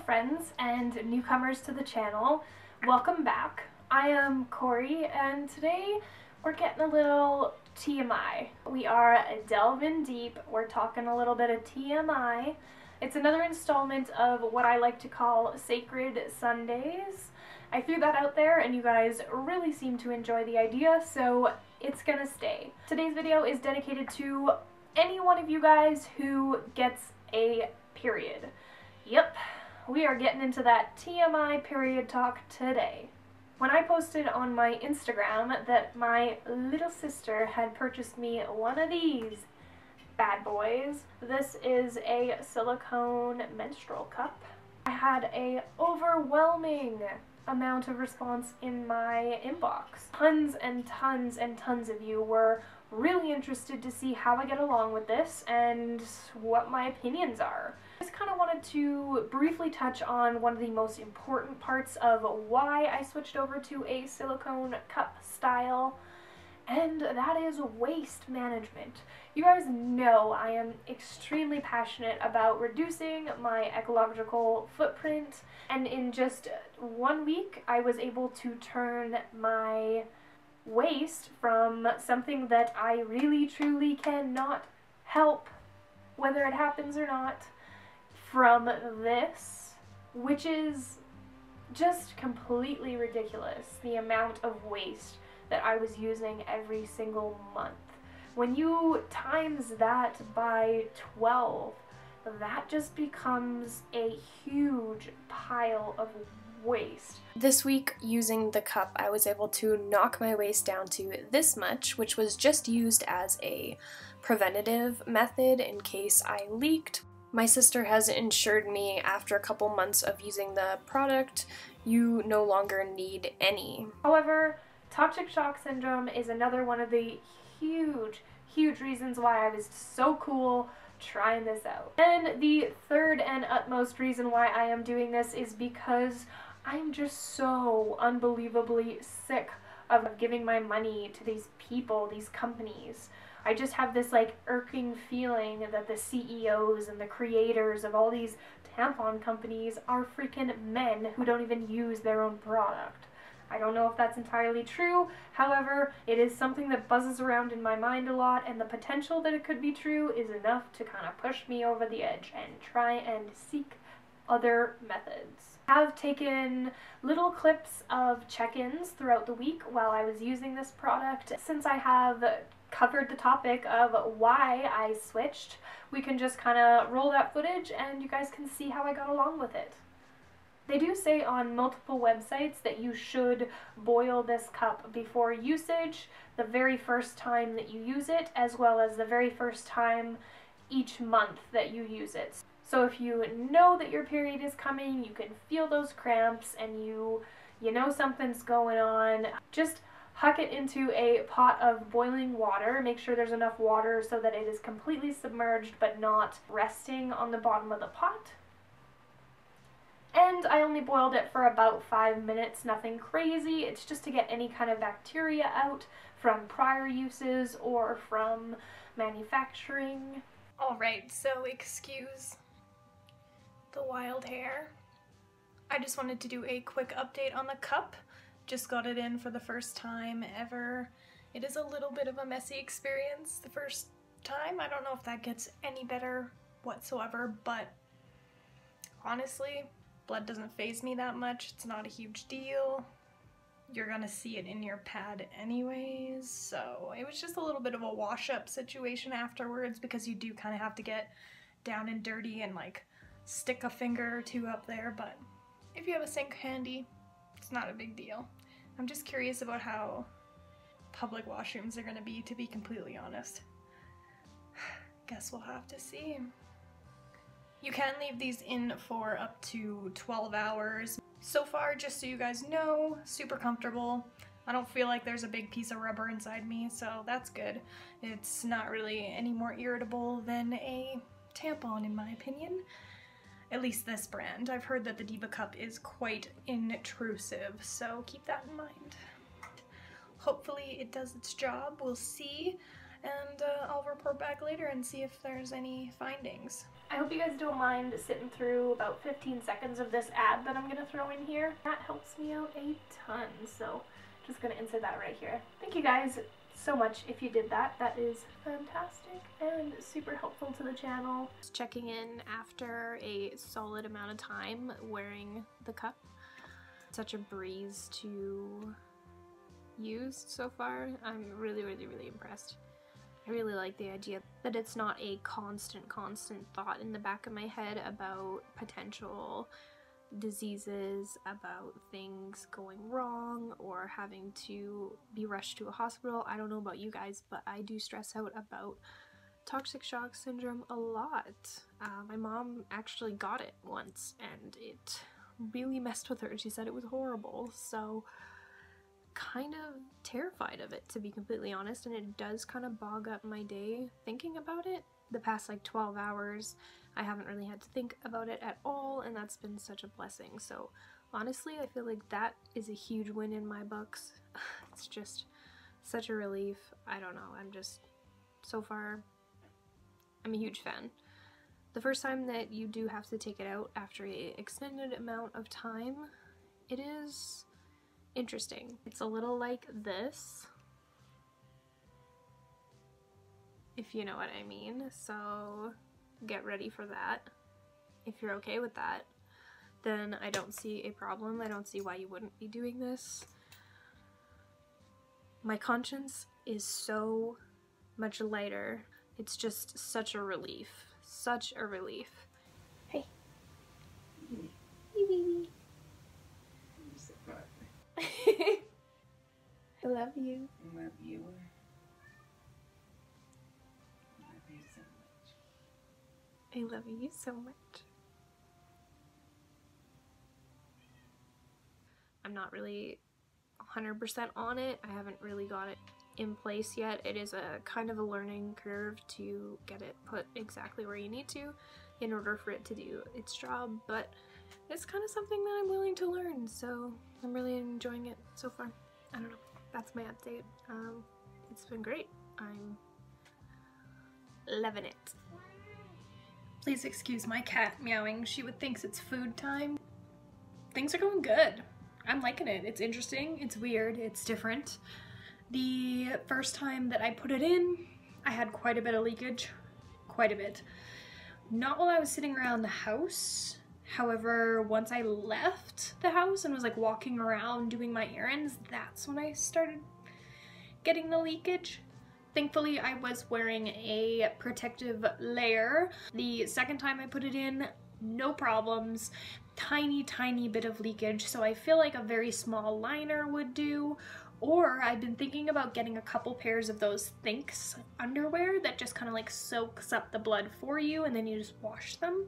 friends and newcomers to the channel, welcome back. I am Corey and today we're getting a little TMI. We are delving deep, we're talking a little bit of TMI. It's another installment of what I like to call Sacred Sundays. I threw that out there and you guys really seem to enjoy the idea, so it's gonna stay. Today's video is dedicated to any one of you guys who gets a period. Yep, we are getting into that TMI period talk today. When I posted on my Instagram that my little sister had purchased me one of these bad boys, this is a silicone menstrual cup. I had a overwhelming amount of response in my inbox. Tons and tons and tons of you were really interested to see how I get along with this and what my opinions are. I just kind of wanted to briefly touch on one of the most important parts of why I switched over to a silicone cup style, and that is waste management. You guys know I am extremely passionate about reducing my ecological footprint, and in just 1 week I was able to turn my waste from something that I really truly cannot help, whether it happens or not, from this, which is just completely ridiculous, the amount of waste that I was using every single month. When you times that by 12, that just becomes a huge pile of waste. This week, using the cup, I was able to knock my waste down to this much, which was just used as a preventative method in case I leaked. My sister has insured me after a couple months of using the product, you no longer need any. However, toxic shock syndrome is another one of the huge reasons why I was so cool trying this out. And the third and utmost reason why I am doing this is because I'm just so unbelievably sick of giving my money to these people, these companies. I just have this like irking feeling that the CEOs and the creators of all these tampon companies are freaking men who don't even use their own product. I don't know if that's entirely true, however, it is something that buzzes around in my mind a lot, and the potential that it could be true is enough to kind of push me over the edge and try and seek other methods. I have taken little clips of check-ins throughout the week while I was using this product. Since I have covered the topic of why I switched, we can just kind of roll that footage and you guys can see how I got along with it. They do say on multiple websites that you should boil this cup before usage, the very first time that you use it, as well as the very first time each month that you use it. So if you know that your period is coming, you can feel those cramps, and you know something's going on, just huck it into a pot of boiling water. Make sure there's enough water so that it is completely submerged but not resting on the bottom of the pot. And I only boiled it for about 5 minutes, nothing crazy. It's just to get any kind of bacteria out from prior uses or from manufacturing. Alright, so excuse the wild hair. I just wanted to do a quick update on the cup. Just got it in for the first time ever. It is a little bit of a messy experience the first time. I don't know if that gets any better whatsoever, but honestly, blood doesn't faze me that much. It's not a huge deal. You're gonna see it in your pad anyways, so it was just a little bit of a wash-up situation afterwards because you do kind of have to get down and dirty and like stick a finger or two up there, but if you have a sink handy, it's not a big deal. I'm just curious about how public washrooms are gonna be, to be completely honest. Guess we'll have to see. You can leave these in for up to 12 hours. So far, just so you guys know, super comfortable. I don't feel like there's a big piece of rubber inside me, so that's good. It's not really any more irritable than a tampon, in my opinion. At least this brand. I've heard that the Diva Cup is quite intrusive, so keep that in mind. Hopefully it does its job, we'll see. and I'll report back later and see if there's any findings. I hope you guys don't mind sitting through about 15 seconds of this ad that I'm going to throw in here. That helps me out a ton, so just going to insert that right here. Thank you guys so much if you did that. That is fantastic and super helpful to the channel. Just checking in after a solid amount of time wearing the cup. Such a breeze to use so far. I'm really impressed. I really like the idea that it's not a constant thought in the back of my head about potential diseases, about things going wrong, or having to be rushed to a hospital. I don't know about you guys, but I do stress out about toxic shock syndrome a lot. My mom actually got it once and it really messed with her. She said it was horrible, so kind of terrified of it, to be completely honest, and it does kind of bog up my day thinking about it. The past like 12 hours I haven't really had to think about it at all, and that's been such a blessing. So honestly, I feel like that is a huge win in my books. It's just such a relief. I don't know, I'm just, so far, I'm a huge fan. The first time that you do have to take it out after an extended amount of time, it is interesting. It's a little like this, if you know what I mean, so get ready for that. If you're okay with that, then I don't see a problem. I don't see why you wouldn't be doing this. My conscience is so much lighter. It's just such a relief. Such a relief. Hey. Hey, baby. I love you. I love you. I love you so much. I love you so much. I'm not really 100% on it. I haven't really got it in place yet. It is a kind of a learning curve to get it put exactly where you need to in order for it to do its job, but it's kind of something that I'm willing to learn, so I'm really enjoying it so far. I don't know. That's my update. It's been great. I'm loving it. Please excuse my cat meowing. She thinks it's food time. Things are going good. I'm liking it. It's interesting. It's weird. It's different. The first time that I put it in, I had quite a bit of leakage. Quite a bit. Not while I was sitting around the house. However, once I left the house and was like walking around doing my errands, that's when I started getting the leakage. Thankfully, I was wearing a protective layer. The second time I put it in, no problems. Tiny bit of leakage, so I feel like a very small liner would do. Or I've been thinking about getting a couple pairs of those Thinks underwear that just kind of like soaks up the blood for you and then you just wash them.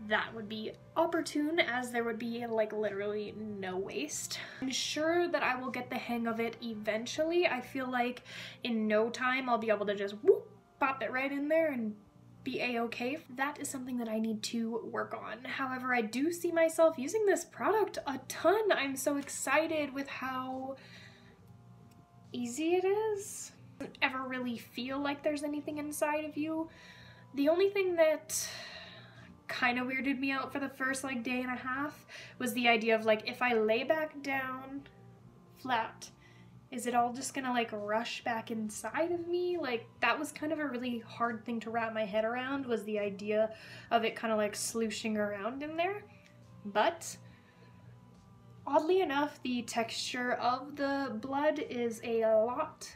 That would be opportune, as there would be like literally no waste. I'm sure that I will get the hang of it eventually. I feel like in no time I'll be able to just whoop, pop it right in there and be a-okay. That is something that I need to work on. However, I do see myself using this product a ton. I'm so excited with how easy it is. I don't ever really feel like there's anything inside of you. The only thing that kind of weirded me out for the first like day and a half was the idea of like, if I lay back down flat, is it all just gonna like rush back inside of me? Like, that was kind of a really hard thing to wrap my head around, was the idea of it kind of like slooshing around in there. But oddly enough, the texture of the blood is a lot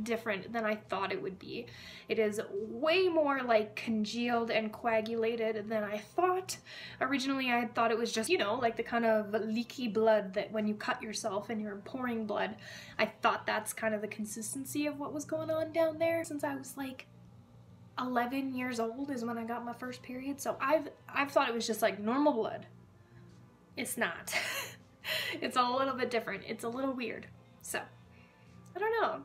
different than I thought it would be. It is way more like congealed and coagulated than I thought. Originally I thought it was just, you know, like the kind of leaky blood that when you cut yourself and you're pouring blood. I thought that's kind of the consistency of what was going on down there. Since I was like 11 years old is when I got my first period, so I've thought it was just like normal blood. It's not. It's a little bit different. It's a little weird. So I don't know.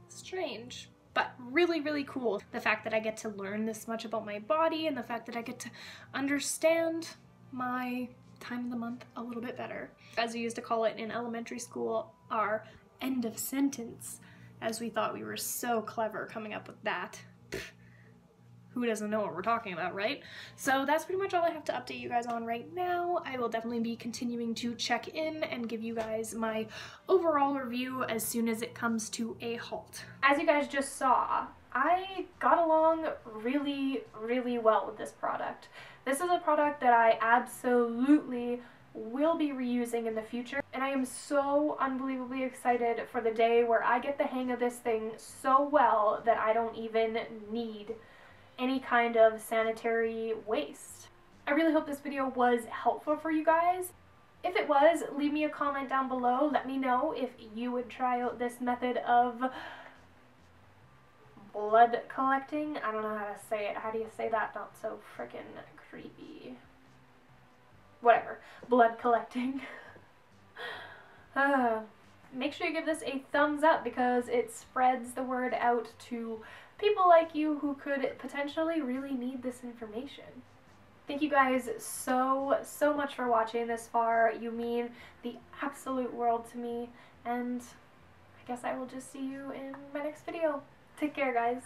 Strange, but really cool. The fact that I get to learn this much about my body and the fact that I get to understand my time of the month a little bit better. As we used to call it in elementary school, our end of sentence as we thought we were so clever coming up with that. Who doesn't know what we're talking about, right? So that's pretty much all I have to update you guys on right now. I will definitely be continuing to check in and give you guys my overall review as soon as it comes to a halt. As you guys just saw, I got along really, really well with this product. This is a product that I absolutely will be reusing in the future, and I am so unbelievably excited for the day where I get the hang of this thing so well that I don't even need any kind of sanitary waste. I really hope this video was helpful for you guys. If it was, leave me a comment down below. Let me know if you would try out this method of blood collecting. I don't know how to say it. How do you say that? Not so freaking creepy. Whatever. Blood collecting. Make sure you give this a thumbs up because it spreads the word out to people like you who could potentially really need this information. Thank you guys so much for watching this far. You mean the absolute world to me, and I guess I will just see you in my next video. Take care, guys.